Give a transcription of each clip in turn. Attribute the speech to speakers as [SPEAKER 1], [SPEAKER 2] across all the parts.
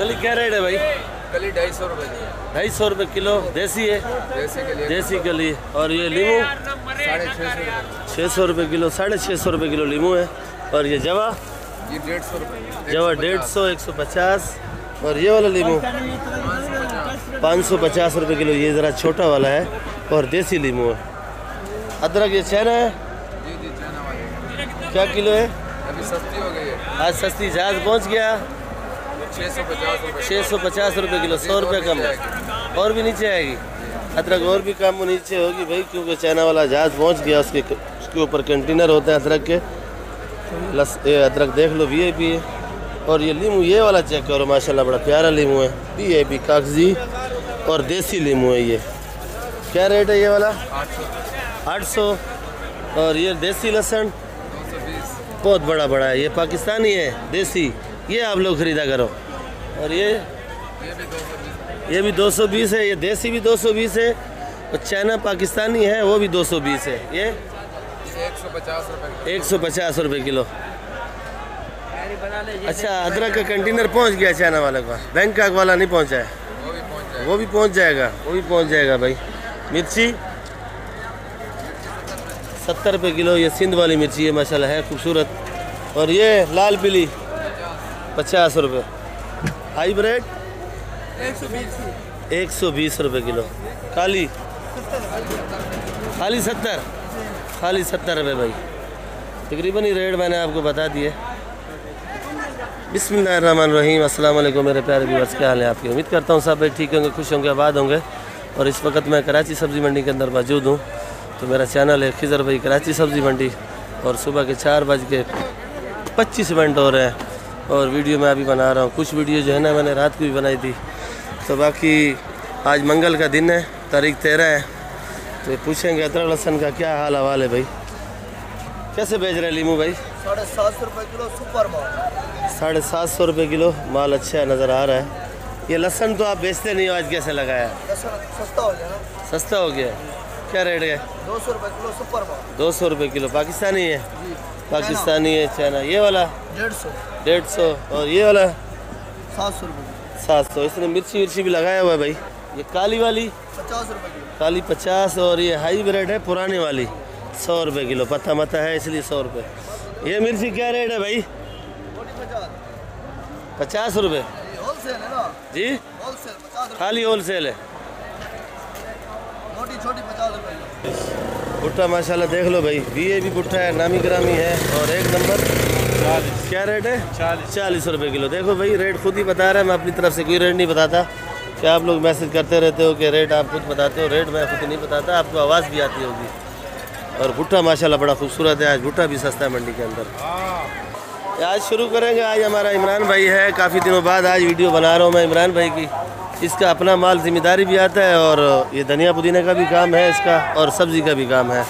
[SPEAKER 1] कली क्या रेट है भाई?
[SPEAKER 2] कली 250 रुपये।
[SPEAKER 1] 250 रुपये किलो। देसी है?
[SPEAKER 2] देसी के लिए
[SPEAKER 1] देसी कली। और ये लीमू 650 रुपये किलो। 650 रुपये किलो लीमू है। और ये जवा?
[SPEAKER 2] ये 150 रुपये।
[SPEAKER 1] जवा 150, 150। और ये वाला लीमू 550 रुपये किलो। ये ज़रा छोटा वाला है और देसी लीमू है। अदरक ये चाइना है?
[SPEAKER 2] जी जी चाइना वाली।
[SPEAKER 1] क्या किलो है?
[SPEAKER 2] अभी सस्ती हो गई है।
[SPEAKER 1] आज सस्ती जहाज पहुंच गया।
[SPEAKER 2] 650 रुपये।
[SPEAKER 1] 650 रुपये किलो। 100 रुपये कम है। और भी नीचे आएगी अदरक? और भी कम नीचे होगी भाई, क्योंकि चाइना वाला जहाज पहुंच गया। उसके ऊपर कंटेनर होते हैं अदरक के। ये अदरक देख लो, VIP है। और ये लीमू ये वाला चेक करो, माशाल्लाह बड़ा प्यारा लीमू है। VIP कागजी और देसी लीमू है। ये क्या रेट है ये वाला? 800। और ये देसी लहसुन
[SPEAKER 2] 220।
[SPEAKER 1] बहुत बड़ा बड़ा है। ये पाकिस्तानी है देसी, ये आप लोग खरीदा करो। और ये भी 220 है। ये देसी भी 220 है और चाइना पाकिस्तानी है, वो भी 220 है। ये
[SPEAKER 2] 150 रुपये।
[SPEAKER 1] 150 रुपये किलो। अच्छा, अदरक का कंटेनर पहुंच गया चाइना वाले का, बैंकॉक वाला नहीं पहुंचा है। वो भी पहुंच जाएगा भाई। मिर्ची 70 रुपये किलो। ये सिंध वाली मिर्ची है, माशाल्लाह है खूबसूरत। और ये लाल पीली 50 रुपये। हाईब्रिड 120 रुपये किलो। खाली 70 रुपये भाई। तकरीबन ही रेट मैंने आपको बता दिए। बिस्मिल्लाहिर्रहमानिर्रहीम। अस्सलाम वालेकुम मेरे प्यारे व्यूअर्स, क्या हाल है आपकी? उम्मीद करता हूँ सब भाई ठीक होंगे, खुश होंगे, आबाद होंगे। और इस वक्त मैं कराची सब्ज़ी मंडी के अंदर मौजूद हूँ। तो मेरा चैनल है खिज़र भाई कराची सब्ज़ी मंडी। और सुबह के 4:25 हो रहे हैं और वीडियो मैं अभी बना रहा हूँ। कुछ वीडियो जो है ना मैंने रात को भी बनाई थी। तो बाकी आज मंगल का दिन है, तारीख 13 है। तो पूछेंगे अदरक लहसुन का क्या हाल हवाल है भाई। कैसे बेच रहे हैं लीमू भाई?
[SPEAKER 2] 750 रुपये किलो सुपर माल।
[SPEAKER 1] 750 रुपये किलो। माल अच्छा नज़र आ रहा है। ये लहसुन तो आप बेचते नहीं हो, आज कैसे लगाया?
[SPEAKER 2] सस्ता हो गया ना।
[SPEAKER 1] सस्ता हो गया। क्या रेट है?
[SPEAKER 2] 200 रुपये किलो सुपर माल।
[SPEAKER 1] 200 रुपये किलो। पाकिस्तानी है? पाकिस्तानी है। चाइना ये वाला 150। और ये वाला
[SPEAKER 2] 700 रुपये।
[SPEAKER 1] 700। इसने मिर्ची भी लगाया हुआ है भाई। ये काली वाली
[SPEAKER 2] 50 रुपये किलो।
[SPEAKER 1] काली 50। और ये हाईब्रिड है पुराने वाली 100 रुपये किलो। पत्ता मता है इसलिए 100 रुपये। ये मिर्ची क्या रेट है भाई? 50 रुपये
[SPEAKER 2] होलसेल है ना
[SPEAKER 1] जी?
[SPEAKER 2] होलसेल 50 रुपये।
[SPEAKER 1] खाली होलसेल है।
[SPEAKER 2] मोटी छोटी 50 रुपये।
[SPEAKER 1] भुट्टा माशाल्लाह देख लो भाई, VIP भुट्टा है, नामी ग्रामी है और एक नंबर। 40। क्या रेट है? 40 रुपये किलो। देखो भाई रेट खुद ही बता रहा है, मैं अपनी तरफ से कोई रेट नहीं बताता। क्या आप लोग मैसेज करते रहते हो कि रेट आप खुद बताते हो? रेट मैं खुद नहीं बताता, आपको आवाज़ भी आती होगी। और भुट्टा माशाल्लाह बड़ा खूबसूरत है। आज भुट्टा भी सस्ता है मंडी के अंदर। आज शुरू करेंगे। आज हमारा इमरान भाई है, काफ़ी दिनों बाद आज वीडियो बना रहा हूँ मैं इमरान भाई की। इसका अपना माल ज़िम्मेदारी भी आता है और ये धनिया पुदीने का भी काम है इसका और सब्ज़ी का भी काम है।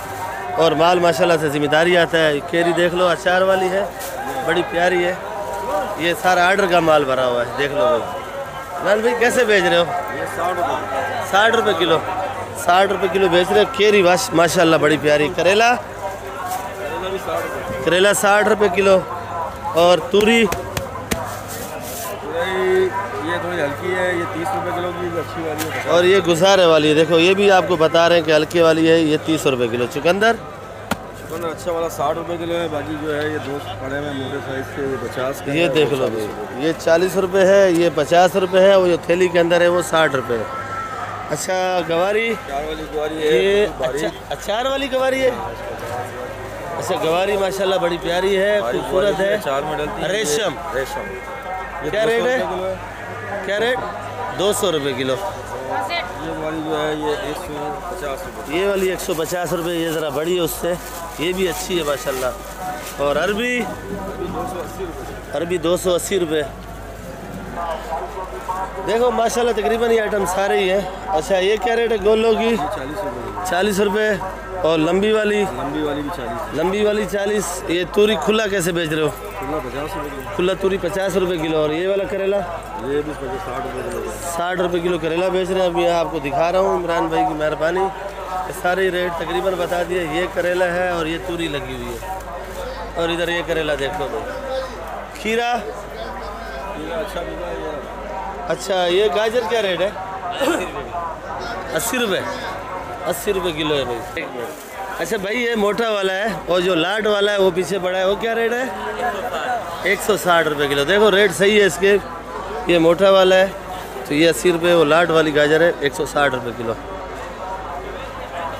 [SPEAKER 1] और माल माशाल्लाह से ज़िम्मेदारी आता है। केरी देख लो, अचार वाली है, बड़ी प्यारी है। ये सारा आर्डर का माल भरा हुआ है, देख लो भाई। इमरान भाई कैसे बेच रहे हो?
[SPEAKER 2] ये 60 रुपये।
[SPEAKER 1] 60 रुपये किलो। 60 रुपये किलो बेच रहे हो। केरी माशाल्लाह बड़ी प्यारी। करेला 60 रुपये किलो। और तूरी
[SPEAKER 2] ये थोड़ी हल्की है, ये 30 रुपये किलो की अच्छी वाली है।
[SPEAKER 1] और ये गुजारे वाली है, देखो ये भी आपको बता रहे हैं कि हल्के वाली है। ये 30 रुपये किलो। चुकंदर
[SPEAKER 2] अच्छा वाला 60 रुपये किलो है। बाकी जो है ये 2 पड़े में मोटे साइज़ के, ये 50 के।
[SPEAKER 1] ये देख लो भाई, ये 40 रुपये है, ये 50 रुपये है। वो जो थैली के अंदर है वो 60 रुपये है। अच्छा गवारी,
[SPEAKER 2] अचार वाली गवारी है।
[SPEAKER 1] ये अचार वाली गवारी है। अच्छा गवारी माशाल्लाह बड़ी प्यारी है, खूबसूरत है।
[SPEAKER 2] अचार में डलती है।
[SPEAKER 1] रेशम क्या रेट है? क्या रेट? 200 रुपये किलो।
[SPEAKER 2] ये वाली जो है ये 150 रुपये।
[SPEAKER 1] ये वाली 150 रुपये। ये ज़रा बड़ी है उससे, ये भी अच्छी है माशाल्लाह। और अरबी 280 रुपये। देखो माशाल्लाह तकरीबन ये आइटम सारे ही हैं। अच्छा ये क्या रेट है? गोलों की 40 रुपये। और लंबी वाली
[SPEAKER 2] भी 40।
[SPEAKER 1] लंबी वाली 40। ये तूरी खुला कैसे बेच रहे हो?
[SPEAKER 2] खुला 50 रुपये।
[SPEAKER 1] खुला तूरी 50 रुपये किलो। और ये वाला करेला
[SPEAKER 2] ये भी 60 रुपये किलो।
[SPEAKER 1] 60 रुपये किलो करेला बेच रहे हैं। अभी यहाँ आपको दिखा रहा हूँ इमरान भाई की मेहरबानी। सारे रेट तकरीबन बता दिए। ये करेला है और ये तूरी लगी हुई है। और इधर ये करेला देखो भाई। खीरा
[SPEAKER 2] अच्छा
[SPEAKER 1] अच्छा, ये गाजर क्या रेट है? 80 रुपये। 80 रुपये किलो है भाई। अच्छा भाई, ये मोटा वाला है और जो लाट वाला है वो पीछे पड़ा है, वो क्या रेट है? 160 रुपये किलो। देखो रेट सही है इसके। ये मोटा वाला है तो ये 80 रुपये, वो लाट वाली गाजर है 160 रुपये किलो।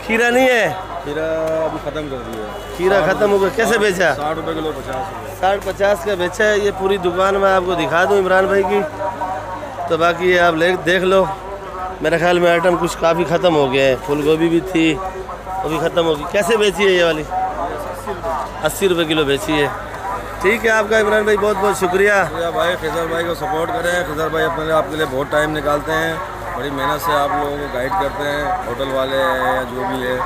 [SPEAKER 1] खीरा नहीं है?
[SPEAKER 2] खीरा अभी ख़त्म कर दिया।
[SPEAKER 1] खीरा ख़त्म हो गया। कैसे बेचा?
[SPEAKER 2] 60 रुपये किलो, 50 रुपये।
[SPEAKER 1] 60-50 का बेचा है। ये पूरी दुकान में आपको दिखा दूँ इमरान भाई की, तो बाकी ये आप देख लो। मेरे ख्याल में आइटम कुछ काफ़ी ख़त्म हो गया है। फूल गोभी भी थी, वो भी ख़त्म होगी। कैसे बेची है ये वाली? 80 रुपये किलो बेची है। ठीक है, आपका इमरान भाई बहुत बहुत शुक्रिया।
[SPEAKER 2] भाई खिजर भाई को सपोर्ट करें। खिजर भाई अपने आपके लिए बहुत टाइम निकालते हैं, बड़ी मेहनत से आप लोगों को गाइड करते हैं। होटल वाले हैं या जो भी है,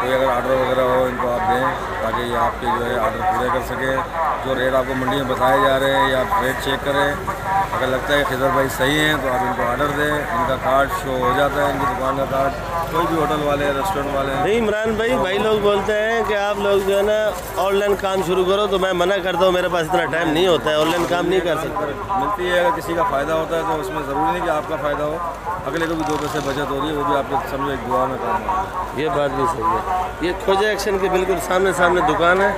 [SPEAKER 2] कोई अगर ऑर्डर वगैरह हो इनको आप दें ताकि ये आपके जो है ऑर्डर पूरे कर सकें। जो रेट आपको मंडी में बताए जा रहे हैं या आप रेट चेक करें। अगर लगता है खिजर भाई सही हैं तो आप इनको ऑर्डर दें। इनका कार्ड शो हो जाता है, इनकी दुकान का कार्ड। कोई भी होटल वाले रेस्टोरेंट वाले
[SPEAKER 1] नहीं इमरान भाई लोग बोलते हैं कि आप लोग जो है ना ऑनलाइन काम शुरू करो, तो मैं मना करता हूँ, मेरे पास इतना टाइम नहीं होता है, ऑनलाइन काम नहीं कर सकता।
[SPEAKER 2] मिलती है, अगर किसी का फ़ायदा होता है तो उसमें ज़रूरी नहीं कि आपका फ़ायदा हो, अगले को भी 2 पैसे बचत हो रही है, वो भी आपको समझो एक दुआ में काम है।
[SPEAKER 1] ये बात भी सही है। ये खोजा एक्शन के बिल्कुल सामने दुकान है।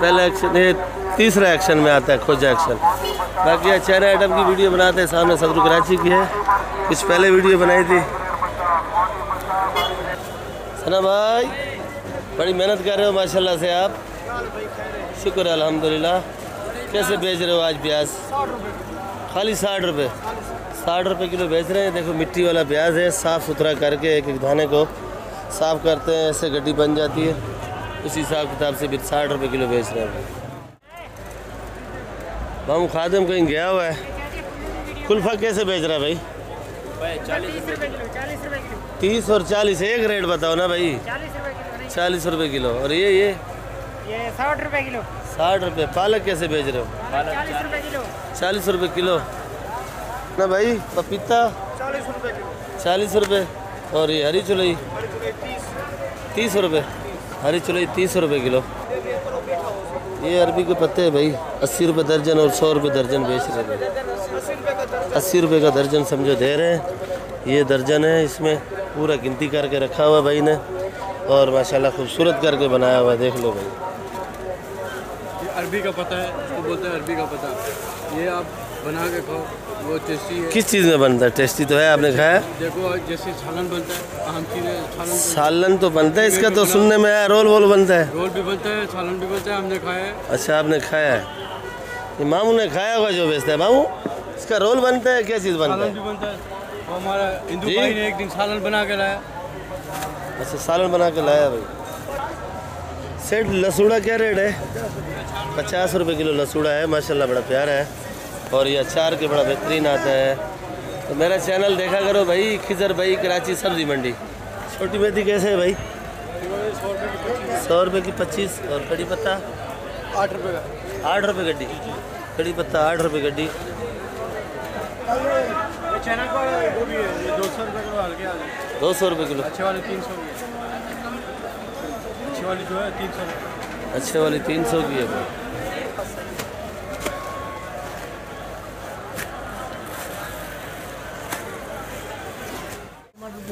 [SPEAKER 1] पहला एक्शन, ये तीसरा एक्शन में आता है खोजा एक्शन। बाकी ये 4 आइटम की वीडियो बनाते हैं। सामने सदर कराची की है, कुछ पहले वीडियो बनाई थी। सना भाई बड़ी मेहनत कर रहे हो माशाल्लाह से आप। शुक्र है अल्हम्दुलिल्लाह। कैसे बेच रहे हो आज प्याज? खाली 60 रुपये। 60 रुपये किलो बेच रहे हैं। देखो मिट्टी वाला प्याज है, साफ़ सुथरा करके एक एक दाने को साफ़ करते हैं, ऐसे गड्डी बन जाती है। उसी हिसाब किताब से भी 60 रुपये किलो बेच रहे हैं। मामू खादिम कहीं गया हुआ है। कुल्फ़ा कैसे बेच रहा है भाई? 30 और 40 एक रेट बताओ ना भाई। 40 रुपये किलो। और ये
[SPEAKER 3] 60 रुपये किलो।
[SPEAKER 1] 60 रुपये। पालक कैसे बेच रहे हो?
[SPEAKER 3] 40 रुपये किलो।
[SPEAKER 1] 40 रुपये किलो ना भाई। पपीता
[SPEAKER 3] 40 रुपये किलो।
[SPEAKER 1] 40 रुपये। और ये हरी चुलई 30 रुपये। हरी चुलई 30 रुपये किलो। ये अरबी के पत्ते हैं भाई 80 रुपये दर्जन और 100 रुपये दर्जन बेच रहे हैं। 80 रुपये का दर्जन समझो दे रहे हैं। ये दर्जन है, इसमें पूरा गिनती करके रखा हुआ भाई ने, और माशाल्लाह खूबसूरत करके बनाया हुआ है। देख लो भाई,
[SPEAKER 4] ये अरबी का पता है, इसको बोलते हैं अरबी का पता। ये आप बना के खाओ, वो टेस्टी है।
[SPEAKER 1] किस चीज़ में बनता है? टेस्टी तो है, आपने खाया?
[SPEAKER 4] देखो जैसे सालन बनता है, अहम चीज़
[SPEAKER 1] सालन तो बनता है इसका, तो सुनने में आया। रोल बनता है?
[SPEAKER 4] रोल भी बनता है, सालन भी बनता है, हमने खाया है।
[SPEAKER 1] अच्छा, आपने खाया है? ये मामू ने खाया होगा जो बेचता है। मामू, इसका रोल बनता है, क्या चीज़ बनता
[SPEAKER 4] सालन भी
[SPEAKER 1] है?
[SPEAKER 4] बनता है। वो हमारा हिंदू भाई ने एक दिन सालन बना के लाया।
[SPEAKER 1] अच्छा, सालन बना के लाया भाई। सेठ लसूड़ा क्या रेट है? 50 रुपये किलो लसूड़ा है। माशाल्लाह बड़ा प्यारा है। और ये अचार के बड़ा बेहतरीन आता है। तो मेरा चैनल देखा करो भाई, खिजर भाई कराची सब्जी मंडी। छोटी मेथी कैसे है भाई? 100 रुपये की 25। और कड़ी पत्ता
[SPEAKER 4] 8 रुपये का।
[SPEAKER 1] 8 रुपये गड्डी। कड़ी पत्ता 8 रुपये गड्डी।
[SPEAKER 4] चैनल पर वो भी है, ये 200 रुपये किलो हल्के आ गए।
[SPEAKER 1] 200 रुपये किलो।
[SPEAKER 4] अच्छे वाले 300 की है। अच्छी वाली जो है 300 रुपये।
[SPEAKER 1] अच्छे वाली 300 की है भाई।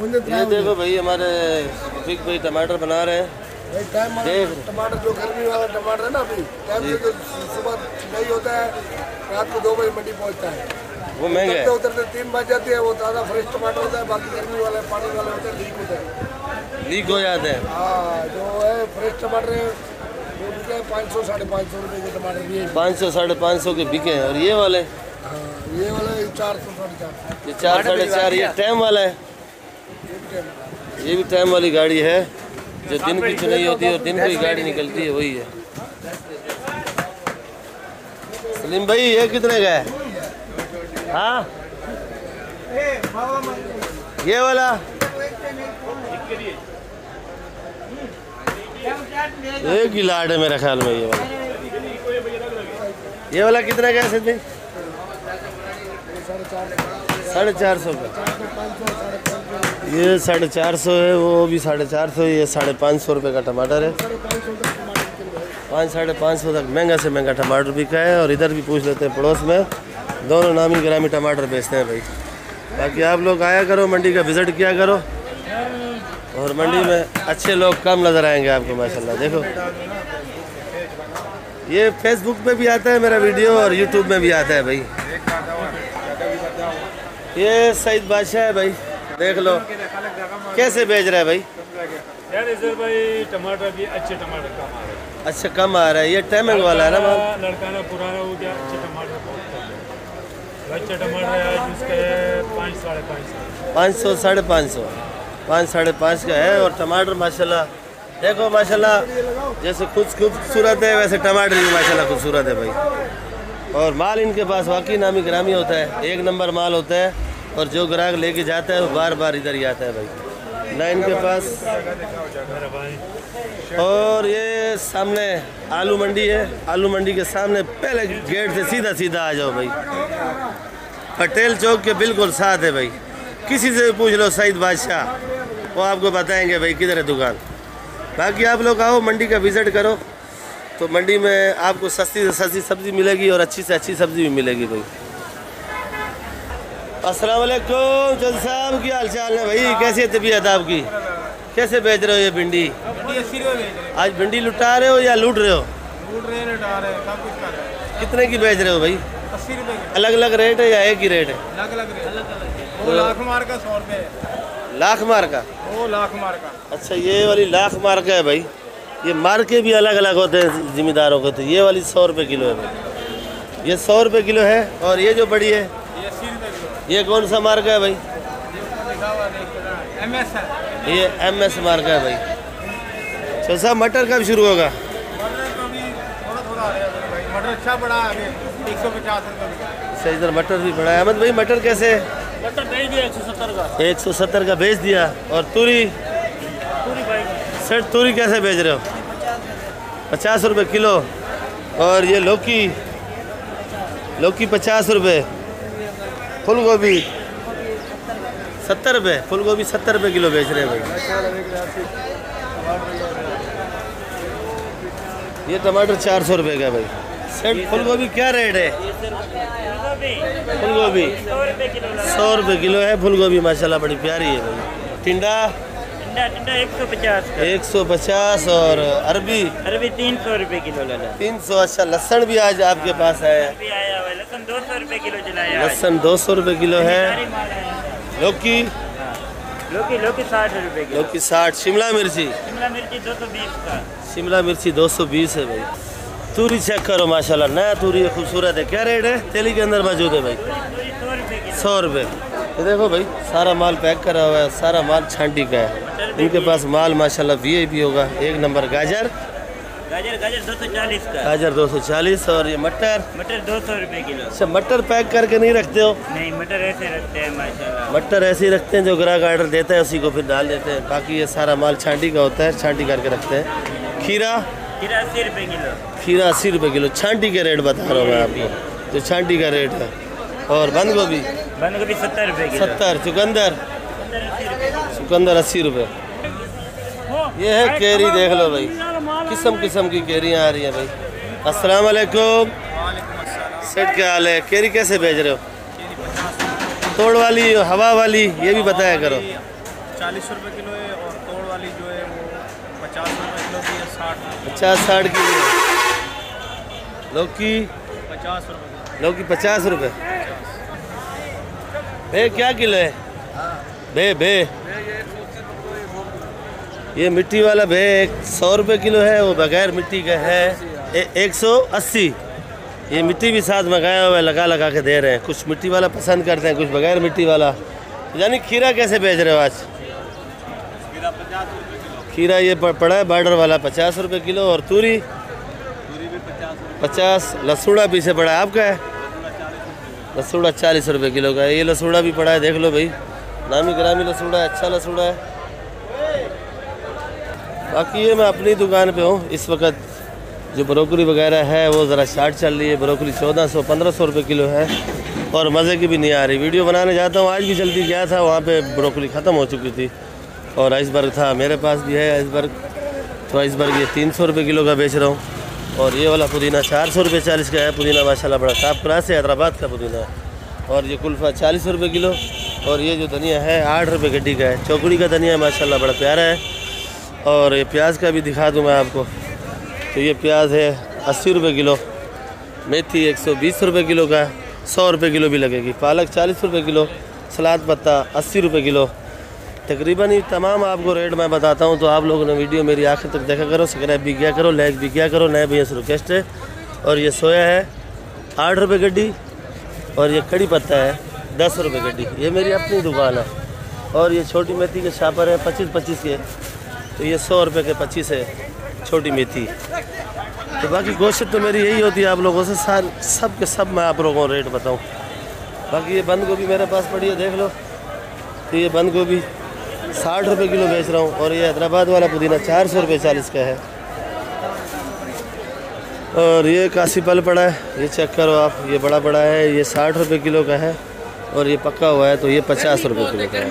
[SPEAKER 1] ये देखो भाई, हमारे रफीक भाई टमाटर बना रहे हैं। देख
[SPEAKER 5] टमाटर जो गर्मी वाला टमाटर है ना, अभी टाइम से तो सुबह नहीं होता है, रात को 2 बजे मंडी पहुंचता है।
[SPEAKER 1] वो महंगा है।
[SPEAKER 5] उतरते 3 बज जाती है। वो ताज़ा फ्रेश टमाटर होता है, बाकी गर्मी वाले पानी वाले होते हैं, लीक होते हैं।
[SPEAKER 1] लीक हो जाते हैं।
[SPEAKER 5] हाँ, जो है फ्रेश टमाटर है वो बिके हैं 500 साढ़े 500 रुपये के टमाटर भी है।
[SPEAKER 1] 500 साढ़े 500 के बिके हैं। और ये वाले?
[SPEAKER 5] हाँ, ये वाला 400 साढ़े 400।
[SPEAKER 1] ये 4 साढ़े 4। ये टाइम वाला है। ये भी टाइम वाली गाड़ी है, जो दिन की चुनाई होती है और दिन की गाड़ी निकलती है, वही है। सलीम भाई ये कितने का है? हाँ, ये वाला एक ही लाड है मेरे ख्याल में। ये वाला कितने का है सिद्धि? 450 का। ये 450 है, वो भी 450। ये 550 रुपये का टमाटर है। 5 साढ़े 500 तक महंगा से महंगा टमाटर बिका है। और इधर भी पूछ लेते हैं पड़ोस में, दोनों नामी ग्रामी टमाटर बेचते हैं भाई। बाकी आप लोग आया करो, मंडी का विज़िट किया करो, और मंडी में अच्छे लोग कम नज़र आएंगे आपको माशाल्लाह। देखो ये फेसबुक पे भी आता है मेरा वीडियो और यूट्यूब में भी आता है भाई। ये सईद बादशाह है भाई, देख लो कैसे बेच रहा है भाई।
[SPEAKER 6] यार इधर भाई टमाटर भी अच्छे टमाटर कम आ रहे हैं।
[SPEAKER 1] अच्छा कम आ रहा है, ये टाइमिंग वाला है ना माल?
[SPEAKER 6] लड़का ना पुराना हो गया, अच्छे टमाटर बहुत कम है। अच्छा टमाटर है जिसके 5 साढ़े 500
[SPEAKER 1] 500 साढ़े 500 5 साढ़े 5 का है। और टमाटर माशाल्लाह देखो माशाल्लाह जैसे कुछ खूबसूरत है वैसे टमाटर भी माशाल्लाह खूबसूरत है भाई। और माल इनके पास वाकई नामी ग्रामी होता है, एक नंबर माल होता है, और जो ग्राहक लेके जाता है वो बार बार इधर ही आता है भाई ना इनके पास। और ये सामने आलू मंडी है, आलू मंडी के सामने पहले गेट से सीधा सीधा आ जाओ भाई, पटेल चौक के बिल्कुल साथ है भाई। किसी से भी पूछ लो सईद बादशाह, वो आपको बताएंगे भाई किधर है दुकान। बाकी आप लोग आओ, मंडी का विज़िट करो, तो मंडी में आपको सस्ती से सस्ती सब्ज़ी मिलेगी और अच्छी से अच्छी सब्ज़ी भी मिलेगी भाई। अस्सलाम वालेकुम चल साहब, क्या हाल चाल है भाई? कैसी है तबीयत आपकी? कैसे बेच रहे हो ये भिंडी? आज भिंडी लुटा रहे हो या लूट रहे हो?
[SPEAKER 6] लूट रहे हैं, लुटा रहे हैं, सब कुछ कर रहे हैं।
[SPEAKER 1] कितने की बेच रहे हो भाई?
[SPEAKER 6] 80 रुपये
[SPEAKER 1] अलग अलग रेट है या एक ही रेट है?
[SPEAKER 6] अलग अलग रेट। वो लाख मार का 100 रुपये,
[SPEAKER 1] लाख मार का?
[SPEAKER 6] वो लाख मार का।
[SPEAKER 1] अच्छा ये वाली लाख मार का है भाई। ये मार के भी अलग अलग होते हैं ज़िम्मेदारों के, तो ये वाली 100 रुपये किलो है भाई, ये 100 रुपये किलो है। और ये जो बड़ी है
[SPEAKER 6] ये 80 रुपये किलो।
[SPEAKER 1] ये कौन सा मार का है भाई?
[SPEAKER 6] MS है,
[SPEAKER 1] ये MS मार का है भाई। तो साहब मटर कब शुरू होगा?
[SPEAKER 6] मटर तो अभी थोड़ा थोड़ा आ रहा है भाई। मटर अच्छा बड़ा है अभी 150 रुपये।
[SPEAKER 1] सही इधर मटर भी बड़ा है। अहमद भाई मटर कैसे है?
[SPEAKER 6] मटर भेज दिया 170 का।
[SPEAKER 1] 170 का बेच दिया। और तूरी?
[SPEAKER 6] पूरी भाई
[SPEAKER 1] सेठ तूरी कैसे बेच रहे हो? 50 रुपये किलो। और ये लौकी, लौकी 50 रुपये। फूल गोभी 70 रुपये, फूल गोभी 70 रुपये किलो बेच रहे हैं भाई। ये टमाटर 400 रुपये का भाई। सेठ फूल गोभी क्या रेट है? फूल गोभी 100 रुपये किलो है फूल गोभी, माशाल्लाह बड़ी प्यारी है भाई। टिंडा?
[SPEAKER 3] टिंडा 150 का।
[SPEAKER 1] 150। और अरबी?
[SPEAKER 3] अरबी 300 रुपये किलो लगा।
[SPEAKER 1] 300। अच्छा लहसुन भी आज आपके पास आया है?
[SPEAKER 3] अभी आया हुआ है लहसुन 200 रुपये किलो चलाया।
[SPEAKER 1] लहसुन 200 रुपये किलो है। लौकी?
[SPEAKER 3] लौकी 60 रुपये किलो।
[SPEAKER 1] लौकी 60। शिमला मिर्ची?
[SPEAKER 3] शिमला मिर्ची 220 का।
[SPEAKER 1] शिमला मिर्ची 220 है भाई। तूरी चेक करो माशाल्लाह, नया तूरी है, खूबसूरत है। क्या रेट है? तेली के अंदर मौजूद है भाई।
[SPEAKER 3] 100 रुपये किलो।
[SPEAKER 1] 100 रुपये। ये देखो भाई सारा माल पैक करा हुआ है, सारा माल छांटी का है। इनके पास माल माशाल्लाह VIP होगा, एक नंबर। गाजर?
[SPEAKER 3] गाजर 240 का।
[SPEAKER 1] गाजर 240। और ये मटर?
[SPEAKER 3] मटर 200 रुपये किलो।
[SPEAKER 1] अच्छा मटर पैक करके नहीं रखते हो?
[SPEAKER 3] नहीं मटर ऐसे रखते हैं माशाल्लाह।
[SPEAKER 1] मटर ऐसे ही रखते हैं, जो ग्राहक ऑर्डर देता है उसी को फिर डाल देते हैं। बाकी ये सारा माल छांटी का होता है, छांटी करके रखते हैं। खीरा?
[SPEAKER 3] खीरा 80 रुपये किलो।
[SPEAKER 1] खीरा 80 रुपये किलो। छांटी के रेट बता रहा हूँ मैं आपको, जो छांटी का रेट है। और बंद गोभी?
[SPEAKER 3] बंद गोभी 70 रुपये किलो।
[SPEAKER 1] 70। चुकंदर?
[SPEAKER 3] 80 रुपये।
[SPEAKER 1] चुकंदर 80 रुपये। ये है केरी, देख लो भाई, किस्म किस्म की केरियाँ आ रही हैं भाई। अस्सलाम वालेकुम सेठ, क्या हाल है? केरी कैसे बेच रहे हो? तोड़ वाली, हवा वाली, ये भी बताया करो।
[SPEAKER 6] 40 रुपये किलो है और तोड़ वाली जो है वो 50 रुपये किलो की है।
[SPEAKER 1] 50-60 की। लौकी?
[SPEAKER 6] 50 रुपये।
[SPEAKER 1] लौकी 50 रुपये। बे क्या किलो है? बे बे ये मिट्टी वाला भे 100 रुपये किलो है, वो बगैर मिट्टी का है 180। ये मिट्टी भी साथ मंगाया हुआ है, लगा लगा के दे रहे हैं। कुछ मिट्टी वाला पसंद करते हैं, कुछ बगैर मिट्टी वाला। यानी खीरा कैसे बेच रहे हो आज? खीरा ये पड़ा है बॉर्डर वाला 50 रुपये किलो। और तूरी? 50। लसूड़ा पीछे पड़ा है, आपका है? लसूड़ा 40 रुपये किलो का है। ये लसूड़ा भी पड़ा है, देख लो भाई, नामी ग्रामी लसूड़ा है, अच्छा लसूड़ा है। बाकी ये मैं अपनी दुकान पे हूँ इस वक्त। जो ब्रोकली वगैरह है वो ज़रा शार्ट चल रही है। ब्रोकली 1400-1500 रुपये किलो है और मज़े की भी नहीं आ रही। वीडियो बनाने जाता हूँ, आज भी जल्दी गया था, वहाँ पे ब्रोकली ख़त्म हो चुकी थी। और आइसबर्ग था, मेरे पास भी है आइसबर्ग, तो आइसबर्ग ये 300 रुपये किलो का बेच रहा हूँ। और ये वाला पुदीना 400 रुपये 40 का है। पुदीना माशाल्लाह बड़ा टॉप क्लास है, हैदराबाद का पुदीना है। और ये कुल्फ़ा 40 रुपये किलो। और ये जो धनिया है 8 रुपये गड्डी का है। चौकड़ी का धनिया माशाल्लाह बड़ा प्यारा है। और ये प्याज का भी दिखा दूँ मैं आपको। तो ये प्याज है 80 रुपये किलो, मेथी 120 रुपये किलो का, 100 रुपये किलो भी लगेगी। पालक 40 रुपये किलो, सलाद पत्ता 80 रुपये किलो। तकरीबन ये तमाम आपको रेट मैं बताता हूँ, तो आप लोगों ने वीडियो मेरी आखिर तक देखा करो, सब्सक्राइब भी किया करो, लाइक भी किया करो। नए भैया से रिक्वेस्ट है। और ये सोया है 8 रुपये गड्डी, और ये कड़ी पत्ता है 10 रुपये गड्डी। ये मेरी अपनी दुकान है। और ये छोटी मेथी के छापर है 25-25 के, तो ये 100 रुपये के 25 है छोटी मेथी। तो बाकी कोशिश तो मेरी यही होती है आप लोगों से सब के सब मैं आप लोगों को रेट बताऊँ। बाकी ये बंद गोभी मेरे पास पड़ी है, देख लो। तो ये बंद गोभी 60 रुपये किलो बेच रहा हूँ। और ये हैदराबाद वाला पुदीना 400 रुपये 40 का है। और ये काशी फल पड़ा है, ये चेक करो आप, ये बड़ा बड़ा है, ये 60 रुपये किलो का है। और ये पक्का हुआ है तो ये 50 रुपये किलो का है।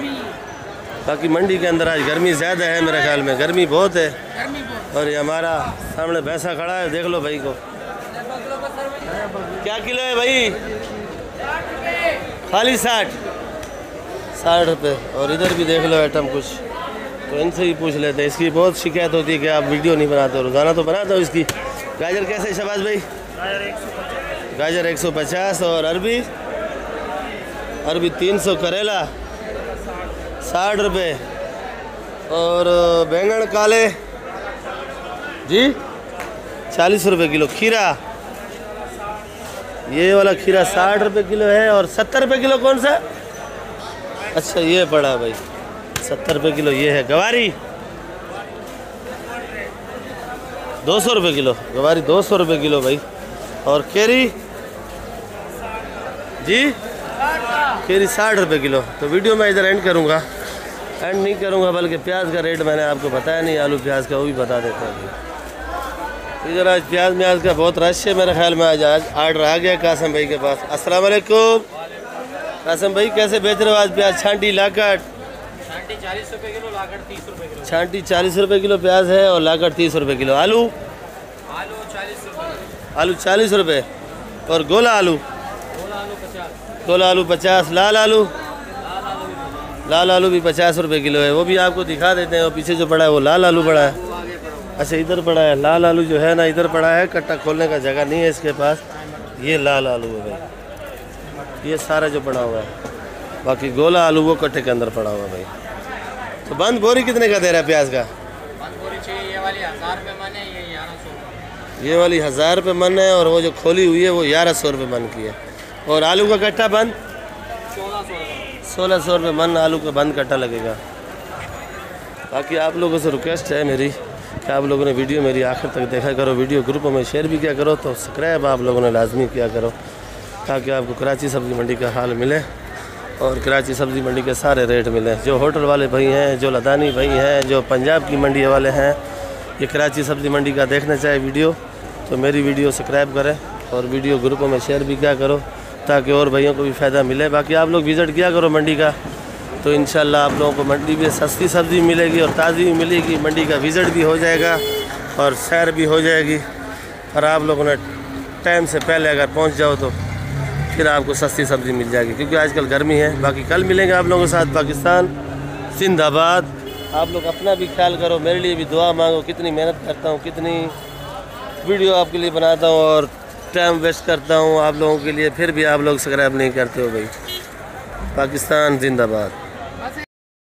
[SPEAKER 1] बाकी मंडी के अंदर आज गर्मी ज़्यादा है, मेरे ख्याल में गर्मी बहुत है। और ये हमारा सामने भैंसा खड़ा है, देख लो भाई को। क्या किलो है भाई? खाली 60 रुपये। और इधर भी देख लो आइटम कुछ, तो इनसे ही पूछ लेते हैं। इसकी बहुत शिकायत होती है कि आप वीडियो नहीं बनाते हो। रोज़ाना तो बनाता हूँ इसकी। गाजर कैसे है शहबाज भाई? गाजर 150। और अरबी 300। करेला 60 रुपये। और बैंगन काले जी 40 रुपये किलो। खीरा, ये वाला खीरा 60 रुपये किलो है। और 70 रुपये किलो कौन सा? अच्छा ये पड़ा भाई 70 रुपये किलो। ये है गवारी 200 रुपये किलो। गवारी 200 रुपये किलो भाई। और केरी जी, केरी 60 रुपये किलो। तो वीडियो मैं इधर एंड करूँगा, एंड नहीं करूँगा, बल्कि प्याज का रेट मैंने आपको बताया नहीं, आलू प्याज का वो भी बता देता हूँ। इधर आज प्याज म्याज का बहुत रश है मेरे ख्याल में। आज आर्डर आ गया कासम भाई के पास। अस्सलाम वालेकुम कासम भाई, कैसे बेच रहे हो आज प्याज? छांटी लाकट?
[SPEAKER 7] छांटी 40 रुपये किलो, लाकट 30 रुपये किलो।
[SPEAKER 1] छांटी 40 रुपये किलो प्याज है, और लाकट 30 रुपये किलो। आलू?
[SPEAKER 7] आलू 40 रुपये।
[SPEAKER 1] आलू 40 रुपये। और गोला आलू?
[SPEAKER 7] गोला आलू 50।
[SPEAKER 1] गोला आलू 50। लाल आलू? लाल आलू भी 50 रुपये किलो है। वो भी आपको दिखा देते हैं। वो पीछे जो पड़ा है वो लाल आलू पड़ा है। अच्छा इधर पड़ा है लाल आलू, जो है ना इधर पड़ा है। कट्टा खोलने का जगह नहीं है इसके पास। ये लाल आलू है भाई, ये सारा जो पड़ा हुआ है। बाकी गोला आलू वो कट्टे के अंदर पड़ा हुआ है भाई। तो बंद बोरी कितने का दे रहा है प्याज का?
[SPEAKER 7] बंद बोरी चाहिए, ये वाली 1000 रुपये मन है, ये 1100।
[SPEAKER 1] ये वाली 1000 रुपये मन है, और वो जो खोली हुई है वो 1100 रुपये मन की है। और आलू का कट्टा बंद 1600 रुपये मन आलू का बंद कट्टा लगेगा। बाकी आप लोगों से रिक्वेस्ट है मेरी कि आप लोगों ने वीडियो मेरी आखिर तक देखा करो। वीडियो ग्रुपों में शेयर भी किया करो, तो सब्सक्राइब आप लोगों ने लाजमी किया करो, ताकि आपको कराची सब्ज़ी मंडी का हाल मिले और कराची सब्ज़ी मंडी के सारे रेट मिले। जो होटल वाले भाई हैं, जो लदानी भाई हैं, जो पंजाब की मंडी वाले हैं, ये कराची सब्ज़ी मंडी का देखना चाहे वीडियो, तो मेरी वीडियो सब्सक्राइब करें और वीडियो ग्रुपों में शेयर भी किया करो, ताकि और भाइयों को भी फ़ायदा मिले। बाकी आप लोग विज़िट किया करो मंडी का, तो इंशाल्लाह आप लोगों को मंडी में सस्ती सब्ज़ी मिलेगी और ताज़ी भी मिलेगी। मंडी का विज़िट भी हो जाएगा और सैर भी हो जाएगी। और आप लोगों ने टाइम से पहले अगर पहुंच जाओ तो फिर आपको सस्ती सब्ज़ी मिल जाएगी, क्योंकि आजकल गर्मी है। बाकी कल मिलेंगे आप लोगों के साथ। पाकिस्तान जिंदाबाद। आप लोग अपना भी ख्याल करो, मेरे लिए भी दुआ मांगो। कितनी मेहनत करता हूँ, कितनी वीडियो आपके लिए बनाता हूँ और टाइम वेस्ट करता हूँ आप लोगों के लिए, फिर भी आप लोग सब्सक्राइब नहीं करते हो भाई। पाकिस्तान जिंदाबाद।